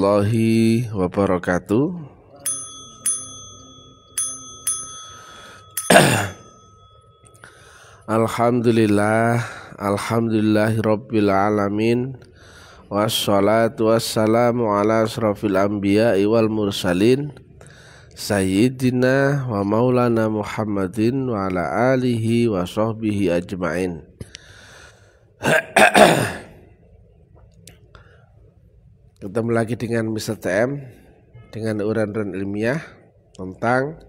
warahmatullahi wabarakatuh. Alhamdulillahirabbil alamin. Wassalatu wassalamu ala asrofil anbiya'i wal mursalin Sayyidina wa maulana Muhammadin wa ala alihi wa sahbihi ajma'in. Ketemu lagi dengan Mr. TM dengan uraian ilmiah tentang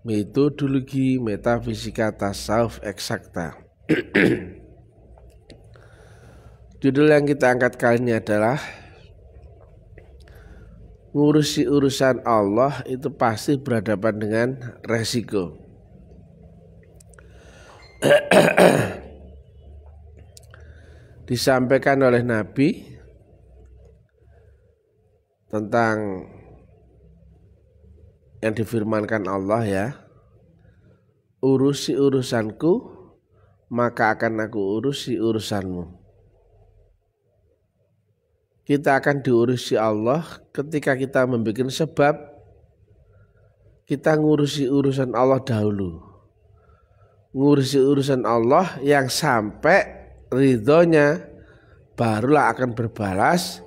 metodologi metafisika tasawuf eksakta. Judul yang kita angkat kali ini adalah ngurusi urusan Allah itu pasti berhadapan dengan resiko. Disampaikan oleh Nabi tentang yang difirmankan Allah ya, urusi urusanku maka akan aku urusi urusanmu. Kita akan diurusi Allah ketika kita membuat sebab, kita ngurusi urusan Allah dahulu. Ngurusi urusan Allah yang sampai ridhonya, barulah akan berbalas,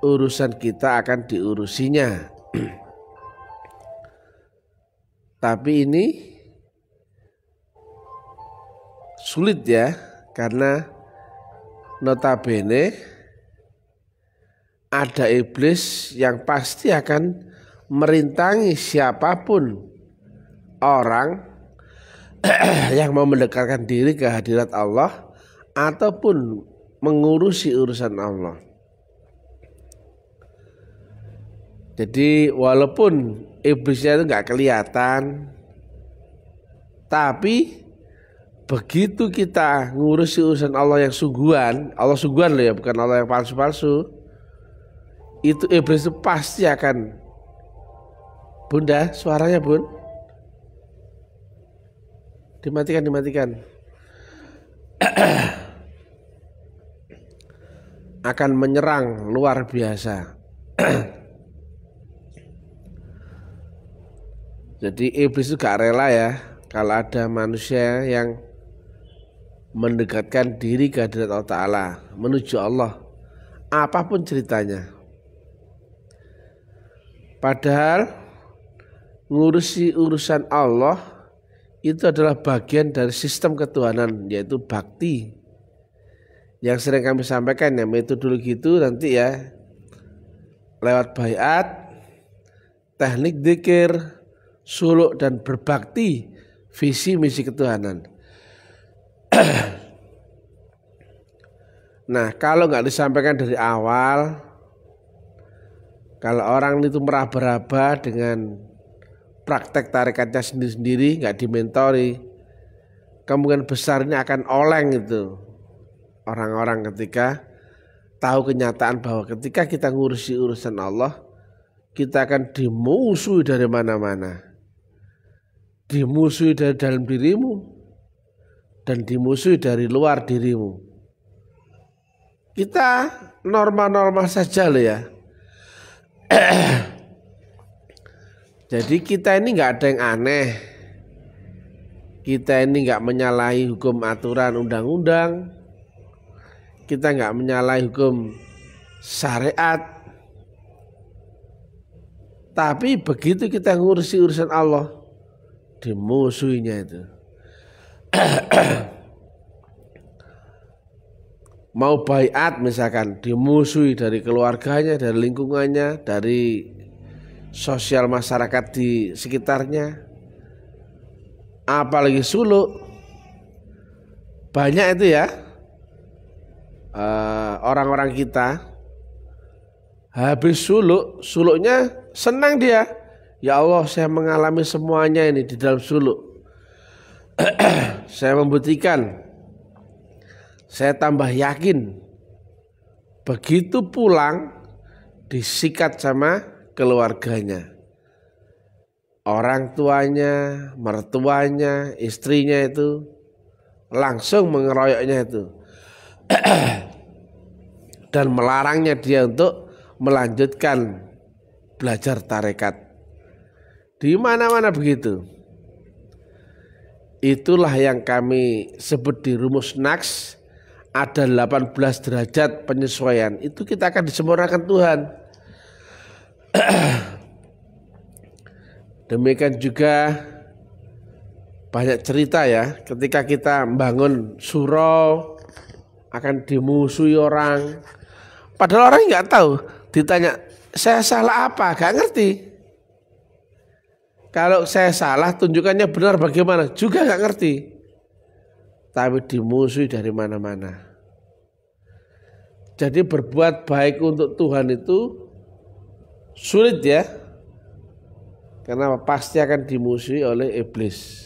urusan kita akan diurusinya. Tapi ini sulit ya, karena notabene ada iblis yang pasti akan merintangi siapapun orang yang mau mendekatkan diri ke hadirat Allah ataupun mengurusi urusan Allah. Jadi walaupun iblisnya itu nggak kelihatan, tapi begitu kita ngurusi urusan Allah yang sungguhan, Allah sungguhan loh ya, bukan Allah yang palsu-palsu, itu iblis itu pasti akan, Bunda suaranya Bun, dimatikan, akan menyerang luar biasa. Jadi iblis itu gak rela ya kalau ada manusia yang mendekatkan diri ke hadirat Allah Ta'ala, menuju Allah, apapun ceritanya. Padahal ngurusi urusan Allah itu adalah bagian dari sistem ketuhanan, yaitu bakti. Yang sering kami sampaikan ya, metodologi itu nanti ya lewat baiat, teknik dzikir, suluk dan berbakti, visi misi ketuhanan. Nah, kalau nggak disampaikan dari awal, kalau orang itu meraba-raba dengan praktek tarikatnya sendiri-sendiri, nggak dimentori, kemungkinan besar ini akan oleng itu orang-orang ketika tahu kenyataan bahwa ketika kita ngurusi urusan Allah, kita akan dimusuhi dari mana-mana. Dimusuhi dari dalam dirimu dan dimusuhi dari luar dirimu. Kita normal-normal saja loh ya. Jadi kita ini nggak ada yang aneh. Kita ini nggak menyalahi hukum aturan undang-undang. Kita nggak menyalahi hukum syariat. Tapi begitu kita ngurusi urusan Allah, dimusuhinya itu. Mau baiat misalkan, dimusuhi dari keluarganya, dari lingkungannya, dari sosial masyarakat di sekitarnya. Apalagi suluk, banyak itu ya orang-orang kita habis suluknya senang dia. Ya Allah, saya mengalami semuanya ini di dalam suluk. Saya membuktikan, saya tambah yakin. Begitu pulang disikat sama keluarganya, orang tuanya, mertuanya, istrinya itu langsung mengeroyoknya itu dan melarangnya dia untuk melanjutkan belajar tarekat. Di mana-mana begitu. Itulah yang kami sebut di rumus Naks, ada 18 derajat penyesuaian. Itu kita akan disempurnakan Tuhan. Demikian juga banyak cerita ya, ketika kita membangun surau akan dimusuhi orang. Padahal orang nggak tahu. Ditanya, saya salah apa? Gak ngerti. Kalau saya salah, tunjukkannya benar bagaimana? Juga gak ngerti. Tapi dimusuhi dari mana-mana. Jadi berbuat baik untuk Tuhan itu sulit ya. Karena pasti akan dimusuhi oleh iblis.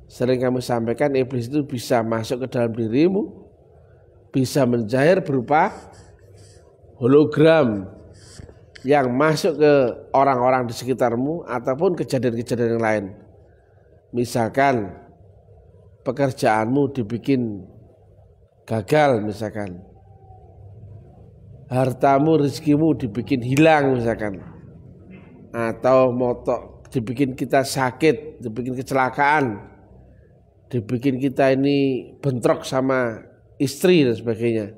Sering kami sampaikan, iblis itu bisa masuk ke dalam dirimu, bisa mencair berupa hologram yang masuk ke orang-orang di sekitarmu ataupun kejadian-kejadian yang lain. Misalkan pekerjaanmu dibikin gagal misalkan. Hartamu, rezekimu dibikin hilang misalkan. Atau motor dibikin kita sakit, dibikin kecelakaan, dibikin kita ini bentrok sama istri dan sebagainya.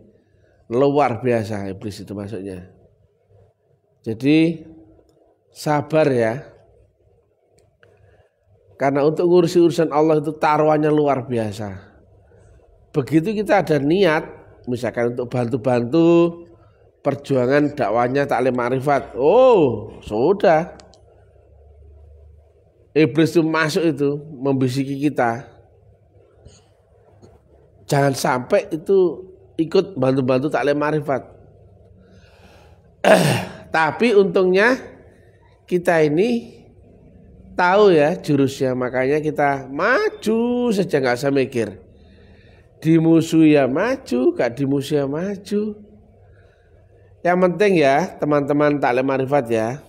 Luar biasa iblis itu masuknya. Jadi sabar ya. Karena untuk ngurusi urusan Allah itu taruhannya luar biasa. Begitu kita ada niat, misalkan untuk bantu-bantu perjuangan dakwahnya taklim ma'rifat. Oh, sudah. Iblis itu masuk itu membisiki kita. Jangan sampai itu ikut bantu-bantu taklim ma'rifat. Tapi untungnya kita ini tahu ya jurusnya, makanya kita maju saja, nggak usah mikir. Dimusuhi ya maju, gak dimusuhi ya maju. Yang penting ya teman-teman taklim ma'rifat ya,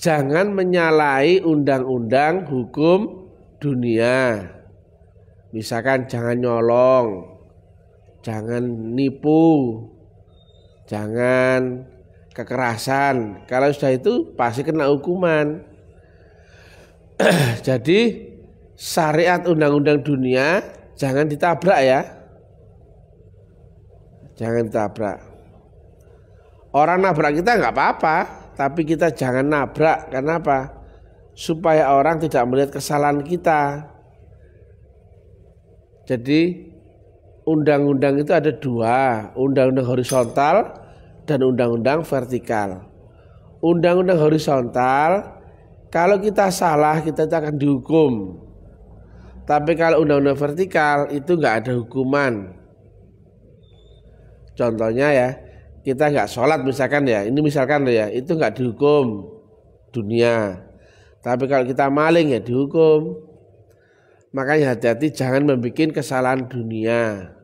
jangan menyalahi undang-undang hukum dunia. Misalkan jangan nyolong, jangan nipu, jangan kekerasan. Kalau sudah itu pasti kena hukuman. Jadi syariat undang-undang dunia jangan ditabrak ya. Jangan ditabrak. Orang nabrak kita nggak apa-apa, tapi kita jangan nabrak. Kenapa? Supaya orang tidak melihat kesalahan kita. Jadi undang-undang itu ada dua, undang-undang horizontal dan undang-undang vertikal. Undang-undang horizontal, kalau kita salah kita akan dihukum. Tapi kalau undang-undang vertikal itu nggak ada hukuman. Contohnya ya, kita nggak sholat misalkan ya, ini misalkan ya, itu nggak dihukum dunia. Tapi kalau kita maling ya dihukum. Makanya hati-hati jangan membuat kesalahan dunia.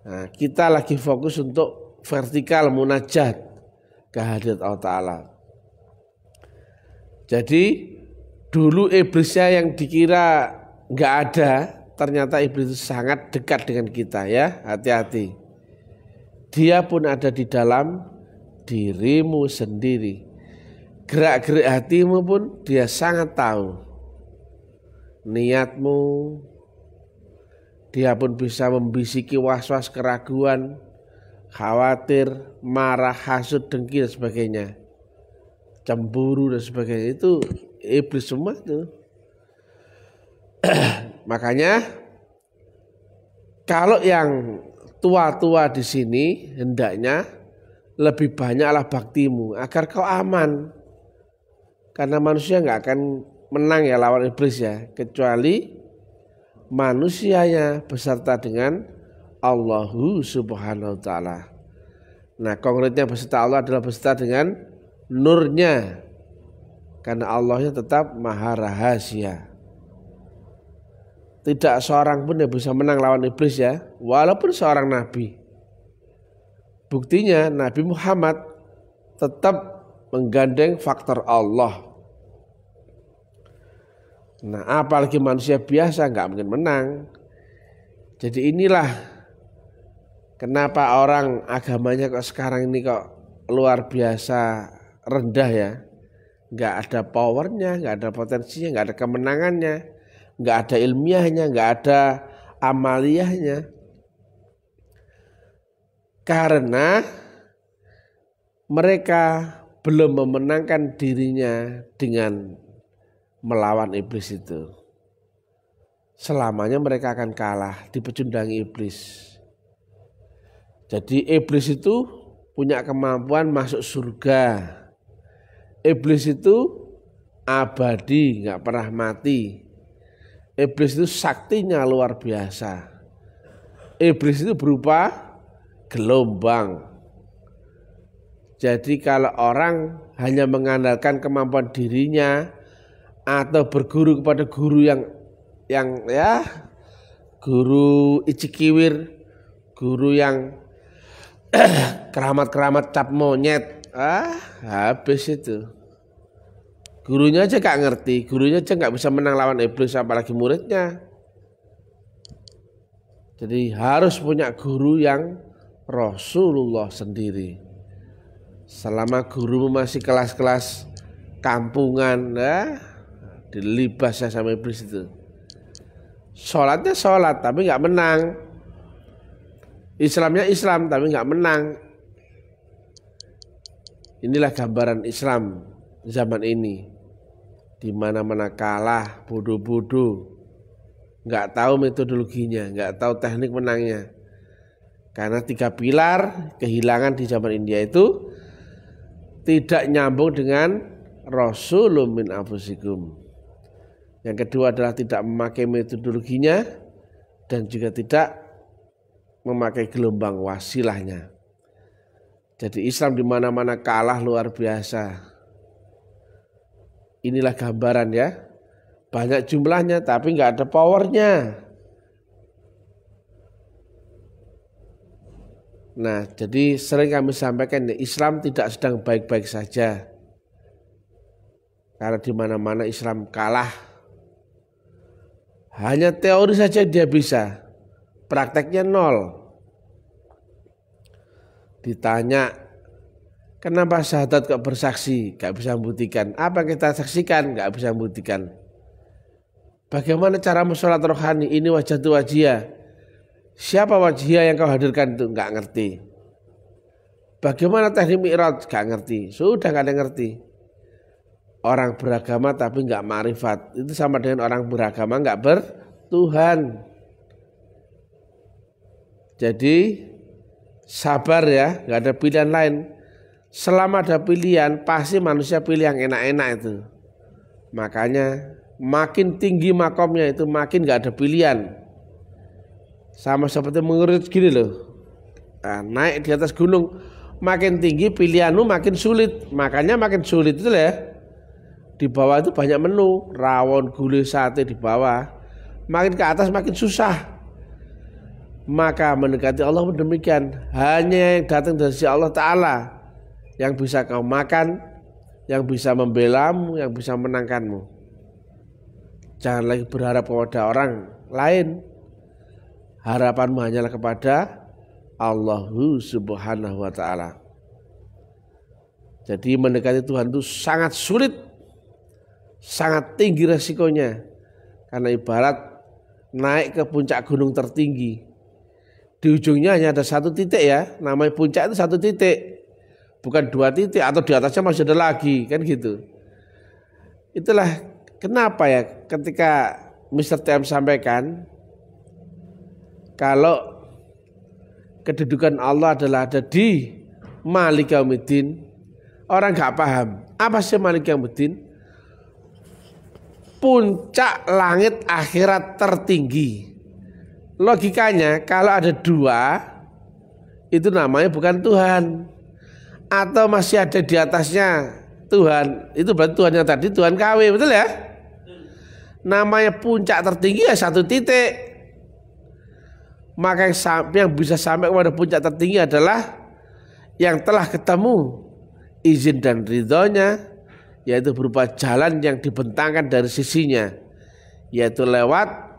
Nah, kita lagi fokus untuk vertikal munajat kehadirat Allah Ta'ala. Jadi dulu iblisnya yang dikira nggak ada, ternyata iblis itu sangat dekat dengan kita ya, hati-hati. Dia pun ada di dalam dirimu sendiri. Gerak-gerik hatimu pun dia sangat tahu. Niatmu, dia pun bisa membisiki was-was keraguan, khawatir, marah, hasud, dengki dan sebagainya, cemburu dan sebagainya. Itu iblis semua itu. Makanya kalau yang tua-tua di sini hendaknya lebih banyaklah baktimu agar kau aman. Karena manusia nggak akan menang ya lawan iblis ya, kecuali manusianya beserta dengan Allahu Subhanahu wa Ta'ala. Nah, konkretnya beserta Allah adalah beserta dengan nurnya, karena Allahnya tetap maha rahasia. Tidak seorang pun yang bisa menang lawan iblis ya, walaupun seorang nabi. Buktinya Nabi Muhammad tetap menggandeng faktor Allah. Nah, apalagi manusia biasa nggak mungkin menang. Jadi inilah Kenapa orang agamanya kok sekarang ini kok luar biasa rendah ya? Nggak ada powernya, nggak ada potensinya, nggak ada kemenangannya, nggak ada ilmiahnya, nggak ada amaliyahnya. Karena mereka belum memenangkan dirinya dengan melawan iblis itu. Selamanya mereka akan kalah, dipecundangi iblis. Jadi iblis itu punya kemampuan masuk surga. Iblis itu abadi, nggak pernah mati. Iblis itu saktinya luar biasa. Iblis itu berupa gelombang. Jadi kalau orang hanya mengandalkan kemampuan dirinya atau berguru kepada guru yang ya guru icikiwir, guru yang keramat-keramat cap monyet, habis itu. Gurunya aja gak ngerti, gurunya aja gak bisa menang lawan iblis, apalagi muridnya. Jadi harus punya guru yang Rasulullah sendiri. Selama guru masih kelas-kelas kampungan, dilibas ya sama iblis itu. Sholatnya sholat tapi gak menang. Islamnya Islam tapi nggak menang. Inilah gambaran Islam zaman ini. Di mana-mana kalah, bodoh-bodoh, nggak tahu metodologinya, nggak tahu teknik menangnya. Karena 3 pilar kehilangan di zaman India itu tidak nyambung dengan Rasulun min anfusikum. Yang kedua adalah tidak memakai metodologinya dan juga tidak memakai gelombang wasilahnya. Jadi Islam di mana-mana kalah luar biasa. Inilah gambaran ya. Banyak jumlahnya tapi nggak ada powernya. Nah, jadi sering kami sampaikan Islam tidak sedang baik-baik saja. Karena di mana-mana Islam kalah. Hanya teori saja dia bisa. Prakteknya 0. Ditanya, kenapa syahadat kok bersaksi? Gak bisa membuktikan. Apa yang kita saksikan? Gak bisa membuktikan. Bagaimana cara sholat rohani? Ini wajah tu wajiyah. Siapa wajiyah yang kau hadirkan itu? Gak ngerti. Bagaimana teknik mi'raj? Gak ngerti. Sudah gak ada yang ngerti. Orang beragama tapi gak ma'rifat. Itu sama dengan orang beragama gak bertuhan. Jadi sabar ya, nggak ada pilihan lain. Selama ada pilihan, pasti manusia pilih yang enak-enak itu. Makanya makin tinggi makomnya itu makin nggak ada pilihan. Sama seperti mengurut gini loh. Nah, naik di atas gunung, makin tinggi pilihanmu makin sulit. Makanya makin sulit itu ya. Di bawah itu banyak menu, rawon, gulai, sate di bawah. Makin ke atas makin susah. Maka mendekati Allah pun demikian. Hanya yang datang dari sisi Allah Ta'ala yang bisa kau makan, yang bisa membelamu, yang bisa menangkanmu. Jangan lagi berharap kepada orang lain. Harapanmu hanyalah kepada Allahu Subhanahu wa Ta'ala. Jadi mendekati Tuhan itu sangat sulit, sangat tinggi resikonya. Karena ibarat naik ke puncak gunung tertinggi. Di ujungnya hanya ada 1 titik ya, namanya puncak itu 1 titik, bukan 2 titik atau di atasnya masih ada lagi, kan gitu. Itulah kenapa ya ketika Mr. TM sampaikan kalau kedudukan Allah adalah ada di Malik Yaumiddin, orang gak paham apa sih Malik Yaumiddin? Puncak langit akhirat tertinggi. Logikanya kalau ada 2 itu namanya bukan Tuhan, atau masih ada di atasnya Tuhan, itu berarti Tuhan yang tadi Tuhan KW, betul ya? Namanya puncak tertinggi ya 1 titik. Maka yang bisa sampai kepada puncak tertinggi adalah yang telah ketemu izin dan ridhonya, yaitu berupa jalan yang dibentangkan dari sisinya, yaitu lewat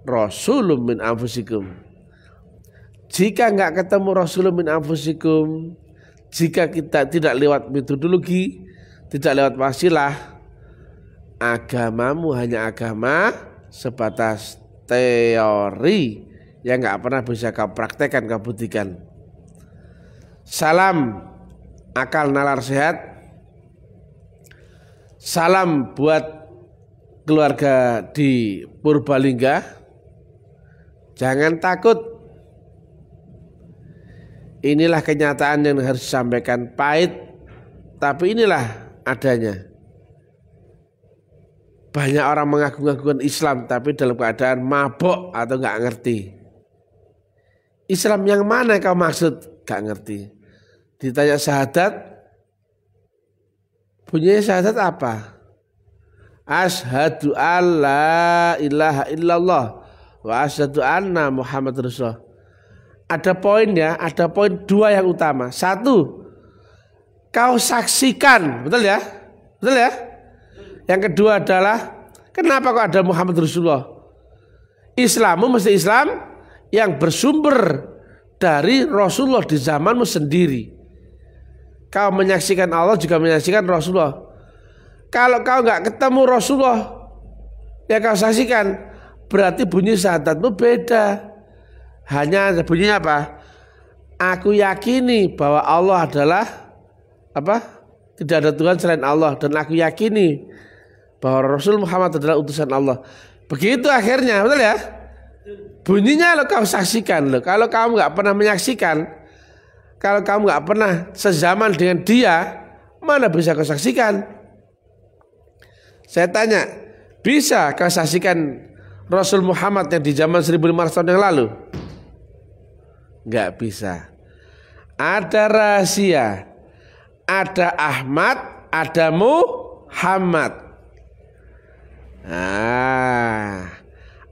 Rasulun min anfusikum. Jika nggak ketemu Rasulun min anfusikum, jika kita tidak lewat metodologi, tidak lewat wasilah, agamamu hanya agama sebatas teori yang nggak pernah bisa kau praktekkan, kau buktikan. Salam akal nalar sehat. Salam buat keluarga di Purbalingga. Jangan takut. Inilah kenyataan yang harus disampaikan, pahit, tapi inilah adanya. Banyak orang mengagung-agungkan Islam tapi dalam keadaan mabok atau nggak ngerti. Islam yang mana kau maksud? Nggak ngerti. Ditanya syahadat, bunyinya syahadat apa? Asyhadu alla ilaha illallah wa asyhadu anna Muhammad Rasulullah. Ada poinnya, ada poin dua yang utama. Satu, kau saksikan, betul ya? Betul ya? Yang kedua adalah, kenapa kok ada Muhammad Rasulullah? Islammu mesti Islam yang bersumber dari Rasulullah di zamanmu sendiri. Kau menyaksikan Allah juga menyaksikan Rasulullah. Kalau kau nggak ketemu Rasulullah yang kau saksikan, berarti bunyi syahadatmu beda. Hanya bunyinya apa? Aku yakini bahwa Allah adalah apa? Tidak ada Tuhan selain Allah, dan aku yakini bahwa Rasul Muhammad adalah utusan Allah. Begitu akhirnya, betul ya? Bunyinya lo kau saksikan lo. Kalau kamu nggak pernah menyaksikan, kalau kamu nggak pernah sezaman dengan dia, mana bisa kau saksikan? Saya tanya, bisa kau saksikan Rasul Muhammad yang di zaman 1500 tahun yang lalu? Nggak bisa. Ada rahasia, ada Ahmad, ada Muhammad.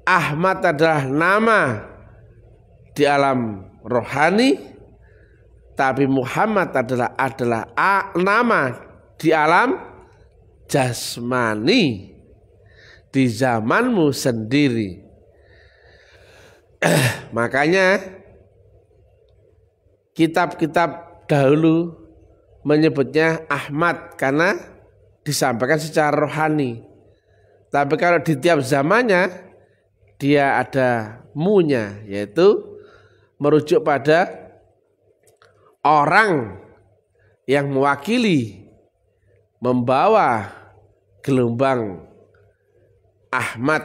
Ahmad adalah nama di alam rohani, tapi Muhammad adalah nama di alam jasmani, di zamanmu sendiri. Makanya kitab-kitab dahulu menyebutnya Ahmad karena disampaikan secara rohani. Tapi kalau di tiap zamannya dia ada munya, yaitu merujuk pada orang yang mewakili, membawa gelombang Ahmad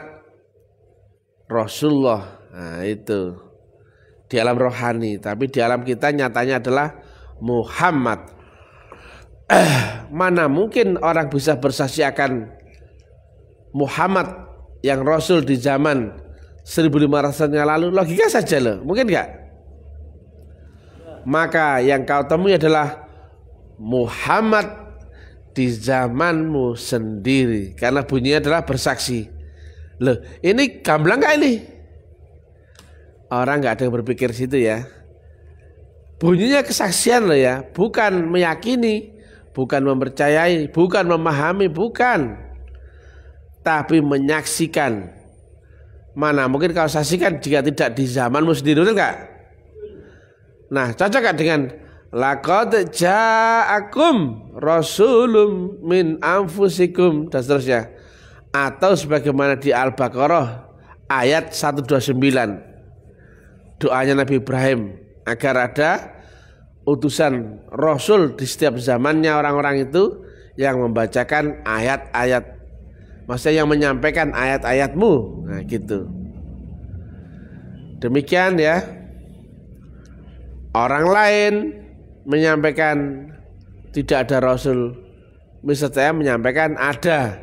Rasulullah. Nah, itu di alam rohani, tapi di alam kita nyatanya adalah Muhammad. Mana mungkin orang bisa bersaksi akan Muhammad yang Rasul di zaman 1500 yang lalu? Logika saja loh, mungkin enggak? Maka yang kau temui adalah Muhammad di zamanmu sendiri, karena bunyinya adalah bersaksi. Loh, ini gamblang enggak ini? Orang enggak ada yang berpikir situ ya. Bunyinya kesaksian loh ya, bukan meyakini, bukan mempercayai, bukan memahami, bukan. Tapi menyaksikan. Mana mungkin kau saksikan jika tidak di zamanmu sendiri, betul enggak? Nah, cocok gak dengan laqad ja'akum rasulun min anfusikum dan seterusnya, atau sebagaimana di Al-Baqarah ayat 129, doanya Nabi Ibrahim agar ada utusan Rasul di setiap zamannya orang-orang itu yang membacakan ayat-ayat, maksudnya yang menyampaikan ayat-ayatmu. Nah gitu. Demikian ya. Orang lain menyampaikan tidak ada Rasul, misalnya saya menyampaikan ada,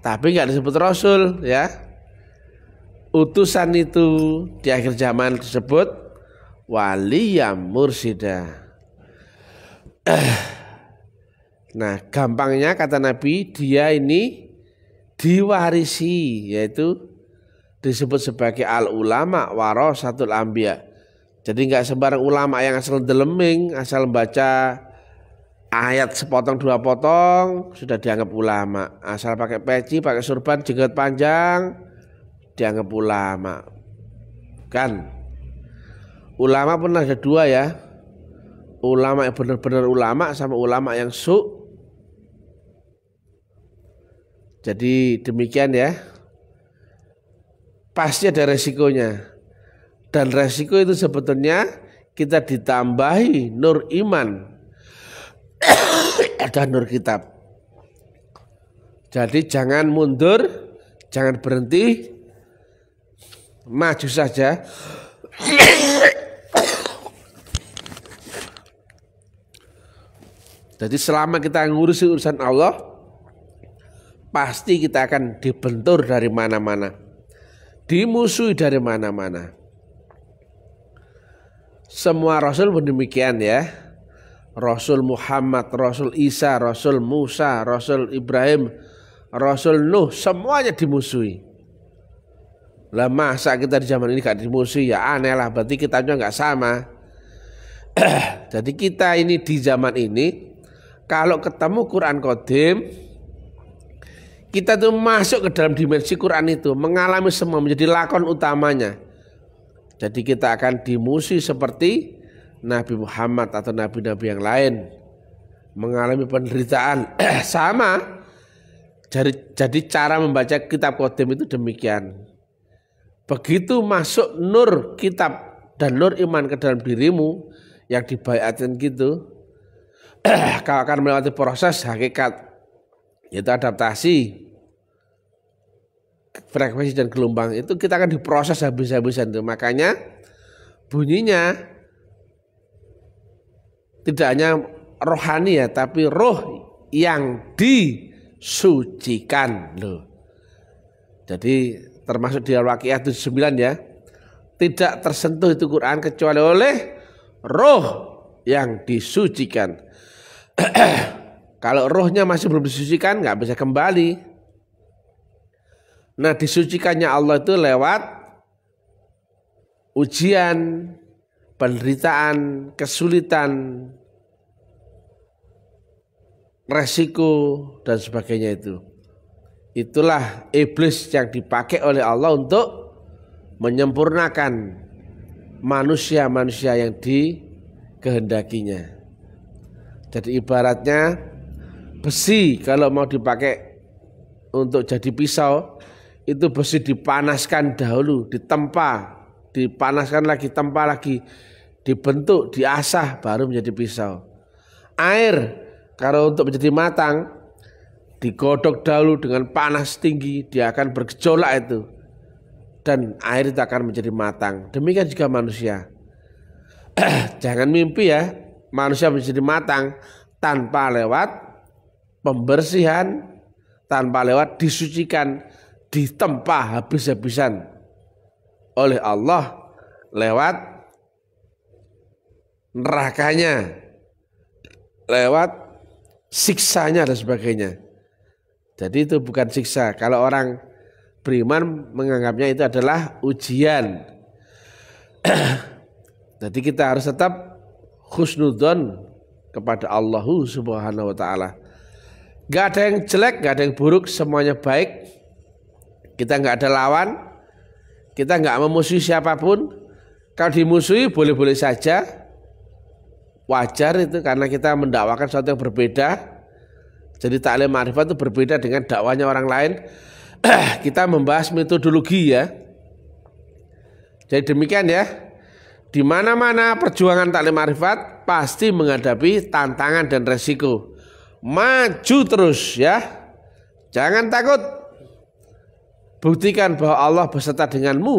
tapi nggak disebut Rasul ya. Utusan itu di akhir zaman disebut waliyam mursida. Nah, gampangnya kata Nabi, dia ini diwarisi, yaitu disebut sebagai al ulama warasatul anbiya. Jadi nggak sembarang ulama yang asal deleming, asal baca ayat sepotong dua potong sudah dianggap ulama. Asal pakai peci, pakai surban, jenggot panjang dianggap ulama. Kan? ulama pun ada dua ya. Ulama yang benar-benar ulama sama ulama yang su. Jadi demikian ya. Pasti ada resikonya. Dan resiko itu sebetulnya kita ditambahi nur iman dan nur kitab. Jadi jangan mundur, jangan berhenti, maju saja. Jadi selama kita ngurusi urusan Allah, pasti kita akan dibentur dari mana-mana, dimusuhi dari mana-mana. Semua Rasul pun demikian ya. Rasul Muhammad, Rasul Isa, Rasul Musa, Rasul Ibrahim, Rasul Nuh, semuanya dimusuhi. Lah masa kita di zaman ini gak dimusuhi, ya aneh lah, berarti kita juga gak sama. Jadi kita ini di zaman ini, kalau ketemu Quran Qadim, kita tuh masuk ke dalam dimensi Quran itu, mengalami semua, menjadi lakon utamanya. Jadi kita akan dimusuhi seperti Nabi Muhammad atau nabi-nabi yang lain, mengalami penderitaan sama. Jadi cara membaca kitab Qadim itu demikian. Begitu masuk nur kitab dan nur iman ke dalam dirimu yang dibaiatin gitu, kau akan melewati proses hakikat, yaitu adaptasi frekuensi dan gelombang itu kita akan diproses habis-habisan itu. Makanya bunyinya tidak hanya rohani ya, tapi roh yang disucikan loh. Jadi termasuk di Al-Waqiah 79 ya, tidak tersentuh itu Quran kecuali oleh roh yang disucikan. Kalau rohnya masih belum disucikan nggak bisa kembali. Nah, disucikannya Allah itu lewat ujian, penderitaan, kesulitan, resiko dan sebagainya itu. Itulah iblis yang dipakai oleh Allah untuk menyempurnakan manusia-manusia yang dikehendakinya. Jadi ibaratnya besi kalau mau dipakai untuk jadi pisau, itu besi dipanaskan dahulu, ditempa, dipanaskan lagi, tempa lagi, dibentuk, diasah, baru menjadi pisau. Air kalau untuk menjadi matang, digodok dahulu dengan panas tinggi, dia akan bergejolak itu, dan air itu akan menjadi matang. Demikian juga manusia. Jangan mimpi ya, manusia menjadi matang tanpa lewat pembersihan, tanpa lewat disucikan, ditempa habis-habisan oleh Allah lewat nerakanya, lewat siksanya dan sebagainya. Jadi itu bukan siksa. Kalau orang beriman menganggapnya itu adalah ujian. Jadi kita harus tetap husnudzon kepada Allah Subhanahu wa taala. Gak ada yang jelek, gak ada yang buruk, semuanya baik. Kita gak ada lawan, kita gak memusuhi siapapun. Kalau dimusuhi boleh-boleh saja, wajar itu, karena kita mendakwakan sesuatu yang berbeda. Jadi taklim ma'rifat itu berbeda dengan dakwanya orang lain. Kita membahas metodologi ya. Jadi demikian ya. Di mana-mana perjuangan taklim ma'rifat pasti menghadapi tantangan dan resiko. Maju terus ya. Jangan takut. Buktikan bahwa Allah beserta denganmu.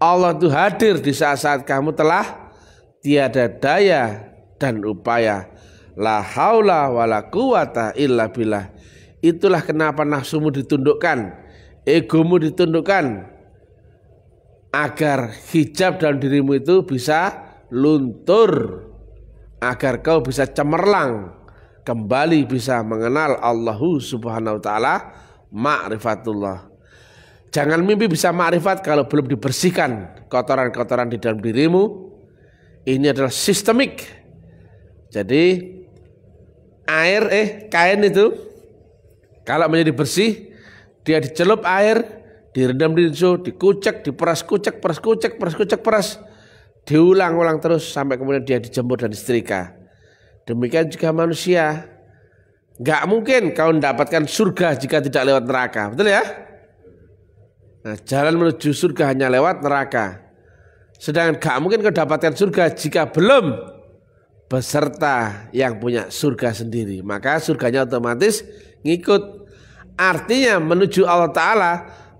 Allah itu hadir di saat-saat kamu telah tiada daya dan upaya. La haula wala quwata illa billah. Itulah kenapa nafsumu ditundukkan, egomu ditundukkan, agar hijab dalam dirimu itu bisa luntur, agar kau bisa cemerlang, kembali bisa mengenal Allah Subhanahu wa taala, ma'rifatullah. Jangan mimpi bisa ma'rifat kalau belum dibersihkan kotoran-kotoran di dalam dirimu. Ini adalah sistemik. Jadi kain itu kalau menjadi bersih, dia dicelup air, direndam di tisu, dikucek, diperas kucek, peras. diulang-ulang terus sampai kemudian dia dijemur dan disetrika. Demikian juga manusia. Gak mungkin kau mendapatkan surga jika tidak lewat neraka. Betul ya? Nah, jalan menuju surga hanya lewat neraka. Sedangkan gak mungkin kau dapatkan surga jika belum beserta yang punya surga sendiri. Maka surganya otomatis ngikut. Artinya menuju Allah Ta'ala,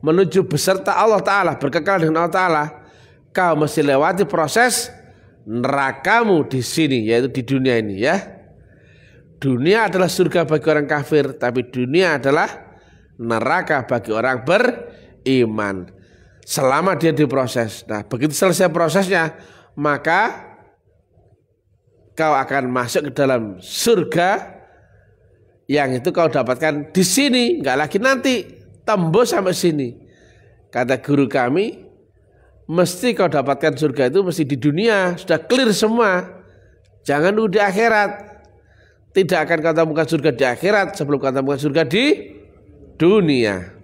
menuju beserta Allah Ta'ala, berkekal dengan Allah Ta'ala, kau mesti lewati proses nerakamu di sini, yaitu di dunia ini ya. Dunia adalah surga bagi orang kafir, tapi dunia adalah neraka bagi orang beriman. Selama dia diproses. Nah, begitu selesai prosesnya, maka kau akan masuk ke dalam surga yang itu kau dapatkan di sini, nggak lagi nanti, tembus sampai sini. Kata guru kami, mesti kau dapatkan surga itu mesti di dunia, sudah clear semua. Jangan nunggu di akhirat. Tidak akan kau temukan surga di akhirat sebelum kau temukan surga di dunia.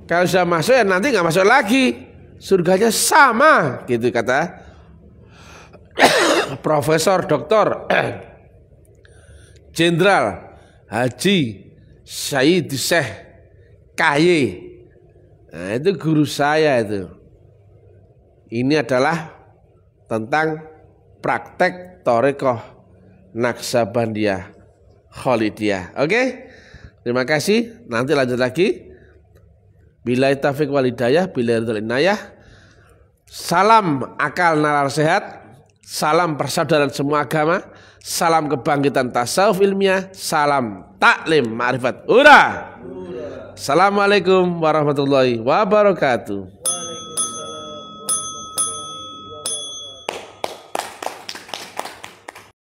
Kalau sudah masuk ya nanti nggak masuk lagi, surganya sama, gitu kata Profesor Doktor Jenderal Haji Said Syekh KY. Nah, itu guru saya itu. Ini adalah tentang praktek Thariqah Naqsabandiyah Khalidiyah. Oke? Terima kasih. Nanti lanjut lagi. Billahi taufiq wal hidayah, billahi ridhal inayah. Salam akal nalar sehat. Salam persaudaraan semua agama. Salam kebangkitan tasawuf ilmiah. Salam taklim ma'rifat. Assalamualaikum warahmatullahi wabarakatuh.